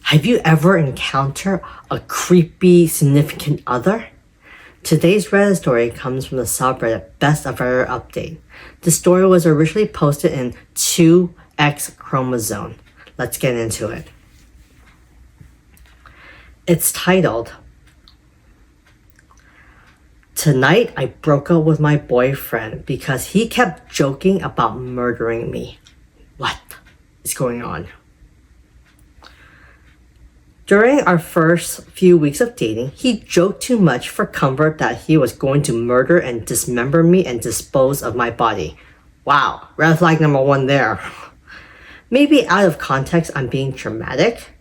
Have you ever encountered a creepy significant other? Today's Reddit story comes from the subreddit BestOfRedditorUpdates. The story was originally posted in 2X chromosome. Let's get into it. It's titled, "Tonight I broke up with my boyfriend because he kept joking about murdering me." What is going on? During our first few weeks of dating, he joked too much for comfort that he was going to murder and dismember me and dispose of my body. Wow, red flag number one there. Maybe out of context, I'm being dramatic.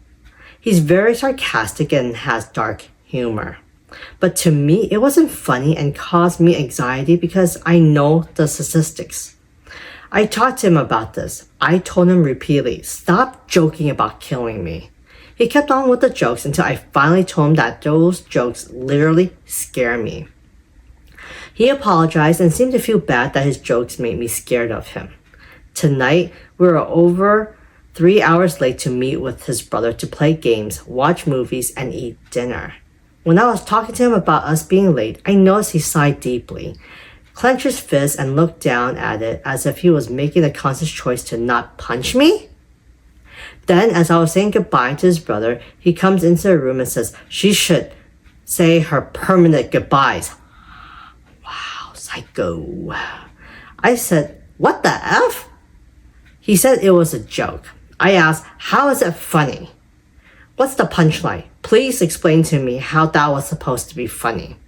He's very sarcastic and has dark humor. But to me, it wasn't funny and caused me anxiety because I know the statistics. I talked to him about this. I told him repeatedly, stop joking about killing me. He kept on with the jokes until I finally told him that those jokes literally scare me. He apologized and seemed to feel bad that his jokes made me scared of him. Tonight, we were over 3 hours late to meet with his brother to play games, watch movies, and eat dinner. When I was talking to him about us being late, I noticed he sighed deeply, clenched his fist, and looked down at it as if he was making a conscious choice to not punch me. Then, as I was saying goodbye to his brother, he comes into the room and says she should say her permanent goodbyes. Wow, psycho. I said, what the F? He said it was a joke. I asked, how is it funny? What's the punchline? Please explain to me how that was supposed to be funny.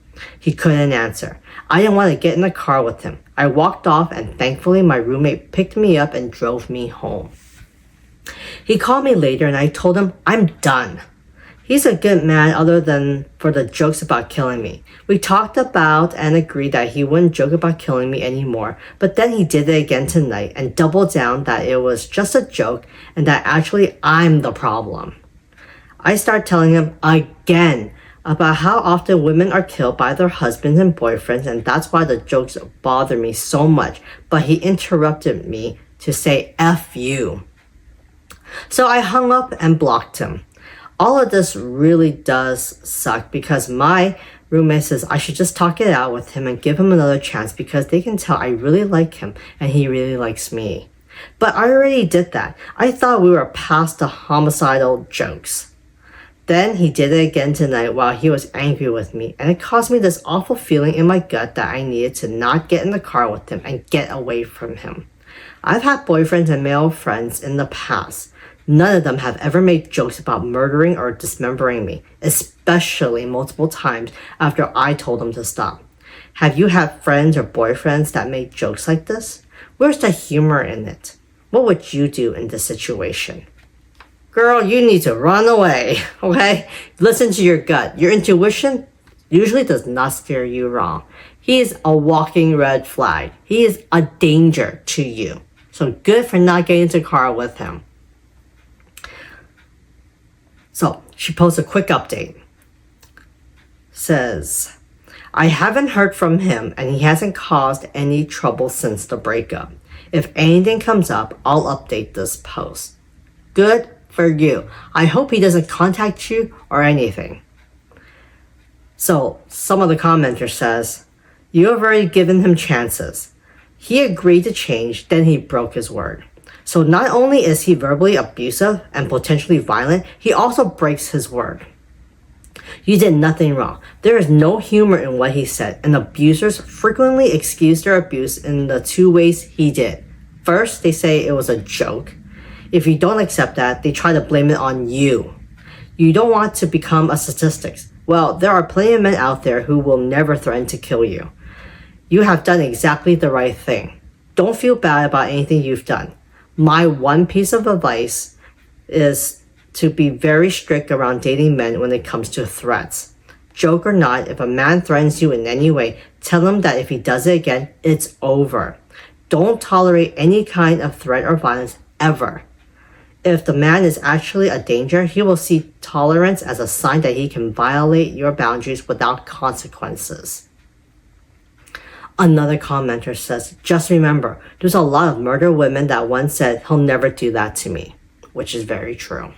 He couldn't answer. I didn't want to get in the car with him. I walked off and thankfully my roommate picked me up and drove me home. He called me later and I told him I'm done. He's a good man other than for the jokes about killing me. We talked about and agreed that he wouldn't joke about killing me anymore, but then he did it again tonight and doubled down that it was just a joke and that actually I'm the problem. I start telling him again about how often women are killed by their husbands and boyfriends and that's why the jokes bother me so much, but he interrupted me to say F you. So I hung up and blocked him. All of this really does suck because my roommate says I should just talk it out with him and give him another chance because they can tell I really like him and he really likes me. But I already did that. I thought we were past the homicidal jokes. Then he did it again tonight while he was angry with me and it caused me this awful feeling in my gut that I needed to not get in the car with him and get away from him. I've had boyfriends and male friends in the past. None of them have ever made jokes about murdering or dismembering me, especially multiple times after I told them to stop. Have you had friends or boyfriends that made jokes like this? Where's the humor in it? What would you do in this situation? Girl, you need to run away, okay? Listen to your gut. Your intuition usually does not steer you wrong. He is a walking red flag. He is a danger to you. So good for not getting into the car with him. So she posts a quick update. Says, I haven't heard from him and he hasn't caused any trouble since the breakup. If anything comes up, I'll update this post. Good for you. I hope he doesn't contact you or anything. So some of the commenters says, you have already given him chances. He agreed to change, then he broke his word. So not only is he verbally abusive and potentially violent, he also breaks his word. You did nothing wrong. There is no humor in what he said, and abusers frequently excuse their abuse in the two ways he did. First, they say it was a joke. If you don't accept that, they try to blame it on you. You don't want to become a statistic. Well, there are plenty of men out there who will never threaten to kill you. You have done exactly the right thing. Don't feel bad about anything you've done. My one piece of advice is to be very strict around dating men when it comes to threats. Joke or not, if a man threatens you in any way, tell him that if he does it again, it's over. Don't tolerate any kind of threat or violence ever. If the man is actually a danger, he will see tolerance as a sign that he can violate your boundaries without consequences. Another commenter says, just remember, there's a lot of murdered women that once said, he'll never do that to me, which is very true.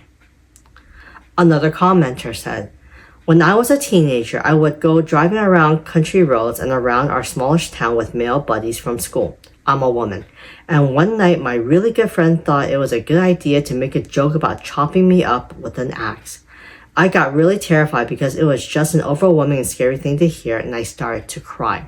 Another commenter said, when I was a teenager, I would go driving around country roads and around our smallish town with male buddies from school. I'm a woman. And one night, my really good friend thought it was a good idea to make a joke about chopping me up with an axe. I got really terrified because it was just an overwhelming and scary thing to hear, and I started to cry.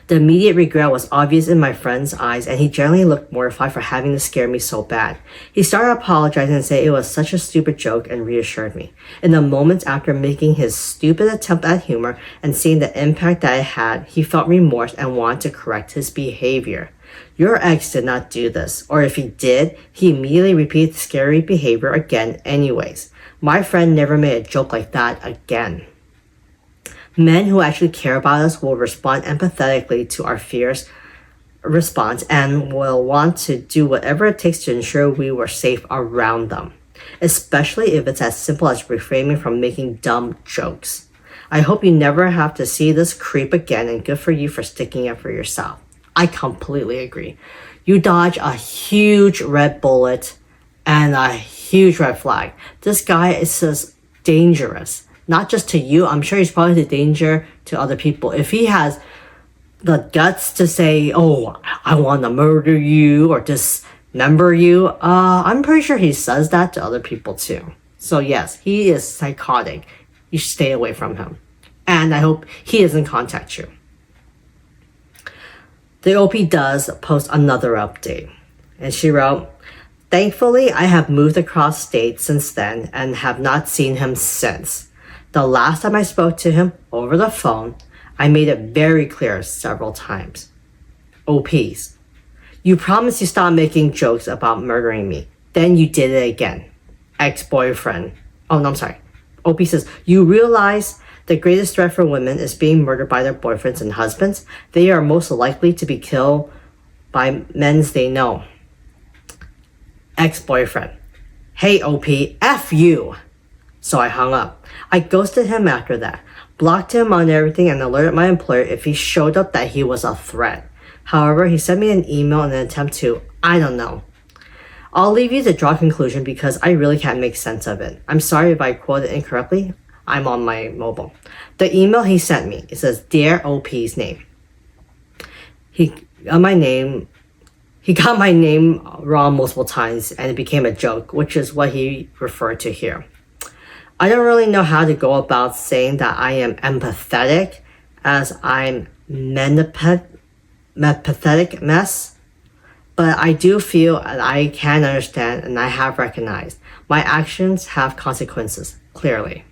The immediate regret was obvious in my friend's eyes, and he generally looked mortified for having to scare me so bad. He started apologizing and saying it was such a stupid joke and reassured me. In the moments after making his stupid attempt at humor and seeing the impact that it had, he felt remorse and wanted to correct his behavior. Your ex did not do this, or if he did, he immediately repeated the scary behavior again anyways. My friend never made a joke like that again. Men who actually care about us will respond empathetically to our fears response and will want to do whatever it takes to ensure we were safe around them, especially if it's as simple as refraining from making dumb jokes. I hope you never have to see this creep again, and good for you for sticking up for yourself. I completely agree. You dodge a huge red bullet and a huge red flag. This guy is just dangerous. Not just to you, I'm sure he's probably a danger to other people. If he has the guts to say, oh, I want to murder you or dismember you, I'm pretty sure he says that to other people too. So yes, he is psychotic. You should stay away from him. And I hope he doesn't contact you. The OP does post another update. And she wrote, thankfully, I have moved across states since then and have not seen him since. The last time I spoke to him over the phone, I made it very clear several times. OPs. You promised you stopped making jokes about murdering me. Then you did it again. Ex-boyfriend. Oh, no, I'm sorry. OP says, you realize the greatest threat for women is being murdered by their boyfriends and husbands. They are most likely to be killed by men they know. Ex-boyfriend. Hey, OP, F you. So I hung up. I ghosted him after that, blocked him on everything, and alerted my employer if he showed up that he was a threat. However, he sent me an email in an attempt to, I don't know. I'll leave you to draw a conclusion because I really can't make sense of it. I'm sorry if I quoted incorrectly. I'm on my mobile. The email he sent me, it says, Dear OP's name. He got my name wrong multiple times and it became a joke, which is what he referred to here. I don't really know how to go about saying that I am empathetic as I'm pathetic mess, but I do feel that I can understand and I have recognized my actions have consequences, clearly.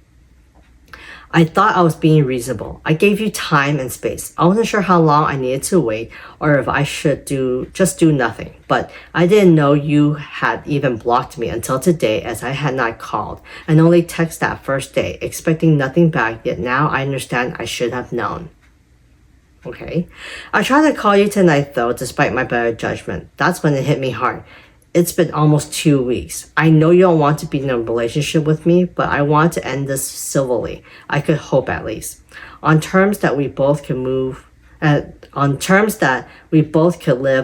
I thought I was being reasonable. I gave you time and space. I wasn't sure how long I needed to wait or if I should just do nothing. But I didn't know you had even blocked me until today, as I had not called and only texted that first day, expecting nothing back, yet now I understand I should have known. Okay. I tried to call you tonight though, despite my better judgment. That's when it hit me hard. It's been almost 2 weeks. I know you don't want to be in a relationship with me, but I want to end this civilly. I could hope at least. On terms that we both could live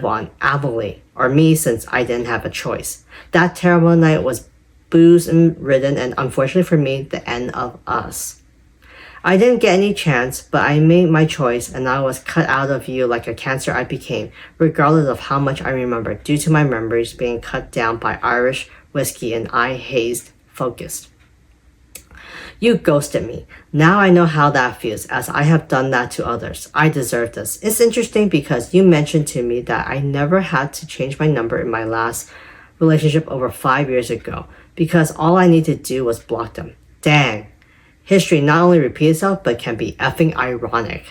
on happily, or me since I didn't have a choice. That terrible night was booze-ridden and unfortunately for me, the end of us. I didn't get any chance, but I made my choice and I was cut out of you like a cancer I became, regardless of how much I remember, due to my memories being cut down by Irish whiskey and eye-hazed focused. You ghosted me. Now I know how that feels, as I have done that to others. I deserve this. It's interesting because you mentioned to me that I never had to change my number in my last relationship over 5 years ago, because all I need to do was block them. Dang. History not only repeats itself, but can be effing ironic.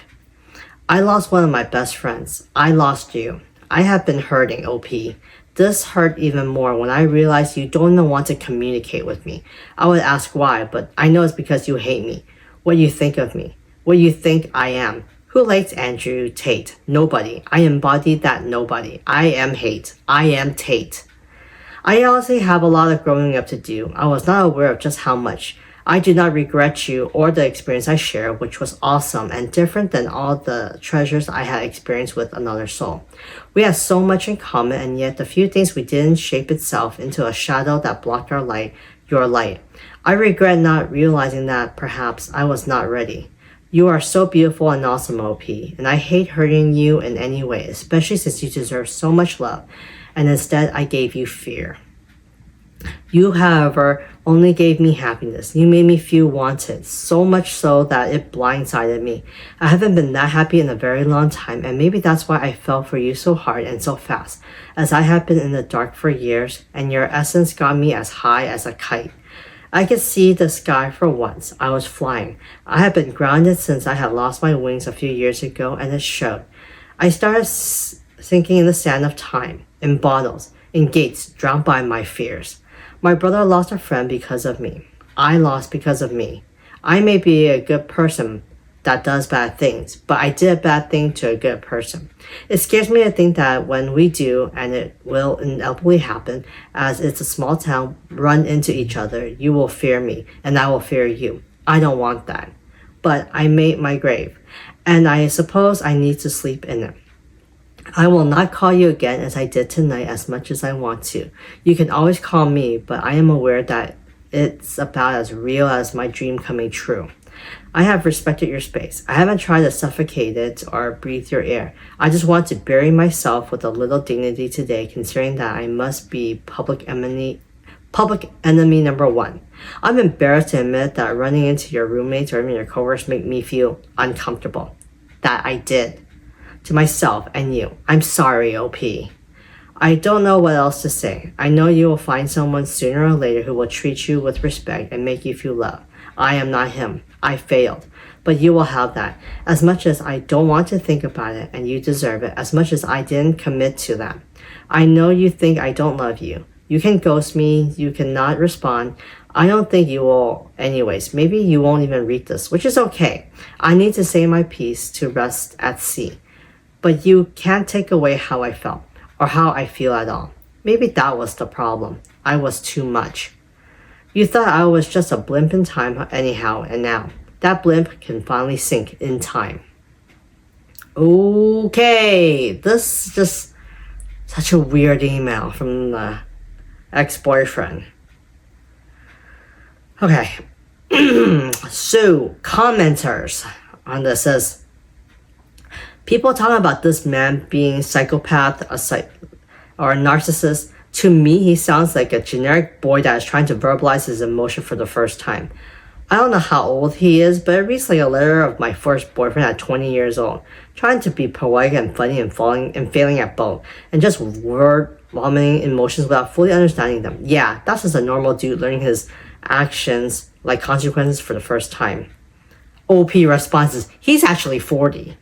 I lost one of my best friends. I lost you. I have been hurting, OP. This hurt even more when I realized you don't even want to communicate with me. I would ask why, but I know it's because you hate me. What you think of me. What you think I am. Who likes Andrew Tate? Nobody. I embody that nobody. I am hate. I am Tate. I honestly have a lot of growing up to do. I was not aware of just how much. I do not regret you or the experience I shared, which was awesome and different than all the treasures I had experienced with another soul. We had so much in common, and yet the few things we didn't shape itself into a shadow that blocked our light your light. I regret not realizing that perhaps I was not ready. You are so beautiful and awesome, OP, and I hate hurting you in any way, especially since you deserve so much love, and instead I gave you fear. You, however, only gave me happiness. You made me feel wanted, so much so that it blindsided me. I haven't been that happy in a very long time, and maybe that's why I fell for you so hard and so fast, as I have been in the dark for years, and your essence got me as high as a kite. I could see the sky for once. I was flying. I had been grounded since I had lost my wings a few years ago, and it showed. I started sinking in the sand of time, in bottles, in gates, drowned by my fears. My brother lost a friend because of me. I lost because of me. I may be a good person that does bad things, but I did a bad thing to a good person. It scares me to think that when we do, and it will inevitably happen, as it's a small town, run into each other, you will fear me, and I will fear you. I don't want that. But I made my grave, and I suppose I need to sleep in it. I will not call you again as I did tonight as much as I want to. You can always call me, but I am aware that it's about as real as my dream coming true. I have respected your space. I haven't tried to suffocate it or breathe your air. I just want to bury myself with a little dignity today, considering that I must be public enemy number one. I'm embarrassed to admit that running into your roommates or even your coworkers make me feel uncomfortable. That I did. To myself and you. I'm sorry, OP. I don't know what else to say. I know you will find someone sooner or later who will treat you with respect and make you feel loved. I am not him. I failed. But you will have that. As much as I don't want to think about it, and you deserve it, as much as I didn't commit to that. I know you think I don't love you. You can ghost me. You cannot respond. I don't think you will anyways. Maybe you won't even read this, which is okay. I need to say my piece to rest at sea. But you can't take away how I felt, or how I feel at all. Maybe that was the problem. I was too much. You thought I was just a blimp in time anyhow, and now, that blimp can finally sink in time. Okay, this is just such a weird email from the ex-boyfriend. Okay, so commenters on this says, people talking about this man being psychopath or a narcissist. To me, he sounds like a generic boy that is trying to verbalize his emotion for the first time. I don't know how old he is, but it reads like a letter of my first boyfriend at 20 years old, trying to be poetic and funny and failing at both, and just word vomiting emotions without fully understanding them. Yeah, that's just a normal dude learning his actions like consequences for the first time. OP responses, he's actually 40.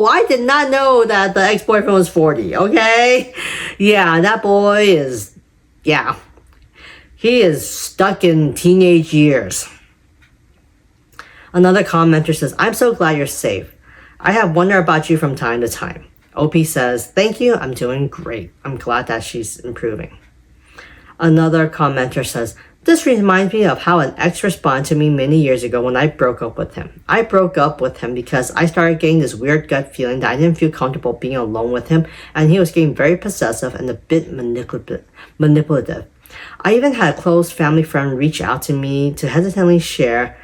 I did not know that the ex-boyfriend was 40, okay? Yeah, that boy is, he is stuck in teenage years. Another commenter says, I'm so glad you're safe. I have wondered about you from time to time. OP says, thank you, I'm doing great. I'm glad that she's improving. Another commenter says, this reminds me of how an ex responded to me many years ago when I broke up with him. I broke up with him because I started getting this weird gut feeling that I didn't feel comfortable being alone with him, and he was getting very possessive and a bit manipulative. I even had a close family friend reach out to me to hesitantly share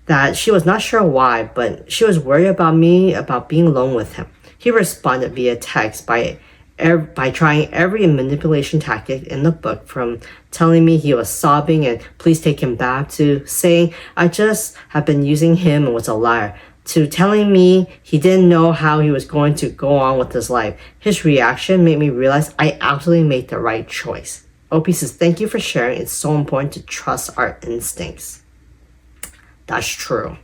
that she was not sure why, but she was worried about me about being alone with him. He responded via text by trying every manipulation tactic in the book, from telling me he was sobbing and please take him back, to saying I just have been using him and was a liar, to telling me he didn't know how he was going to go on with his life. His reaction made me realize I absolutely made the right choice. OP says, thank you for sharing. It's so important to trust our instincts. That's true.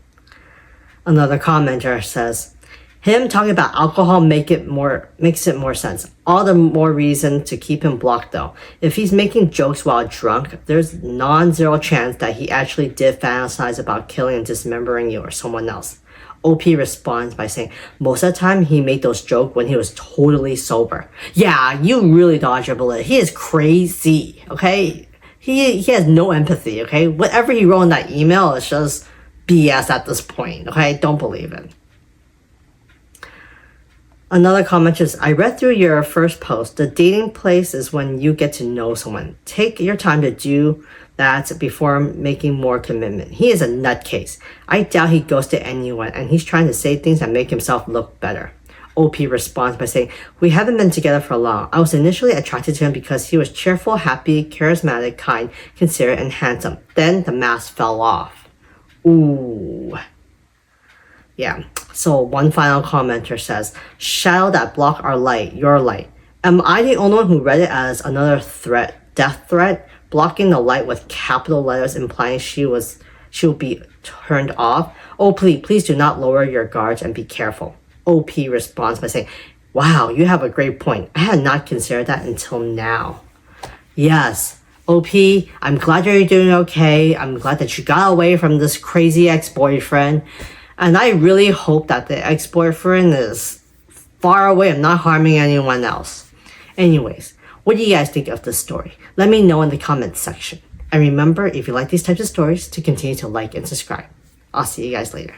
Another commenter says, him talking about alcohol makes it more sense. All the more reason to keep him blocked though. If he's making jokes while drunk, there's non-zero chance that he actually did fantasize about killing and dismembering you or someone else. OP responds by saying, most of the time he made those jokes when he was totally sober. Yeah, you really dodged a bullet. He is crazy, okay? He has no empathy, okay? Whatever he wrote in that email is just BS at this point, okay? Don't believe it. Another comment is, I read through your first post. The dating place is when you get to know someone. Take your time to do that before making more commitment. He is a nutcase. I doubt he goes to anyone, and he's trying to say things that make himself look better. OP responds by saying, we haven't been together for long. I was initially attracted to him because he was cheerful, happy, charismatic, kind, considerate, and handsome. Then the mask fell off. Ooh. Yeah. So one final commenter says, shadow that block our light, your light. Am I the only one who read it as another threat, death threat? Blocking the light with capital letters implying she will be turned off? Oh, please do not lower your guards and be careful. OP responds by saying, wow, you have a great point. I had not considered that until now. Yes, OP, I'm glad you're doing okay. I'm glad that you got away from this crazy ex-boyfriend. And I really hope that the ex-boyfriend is far away and not harming anyone else. Anyways, what do you guys think of this story? Let me know in the comments section. And remember, if you like these types of stories, to continue to like and subscribe. I'll see you guys later.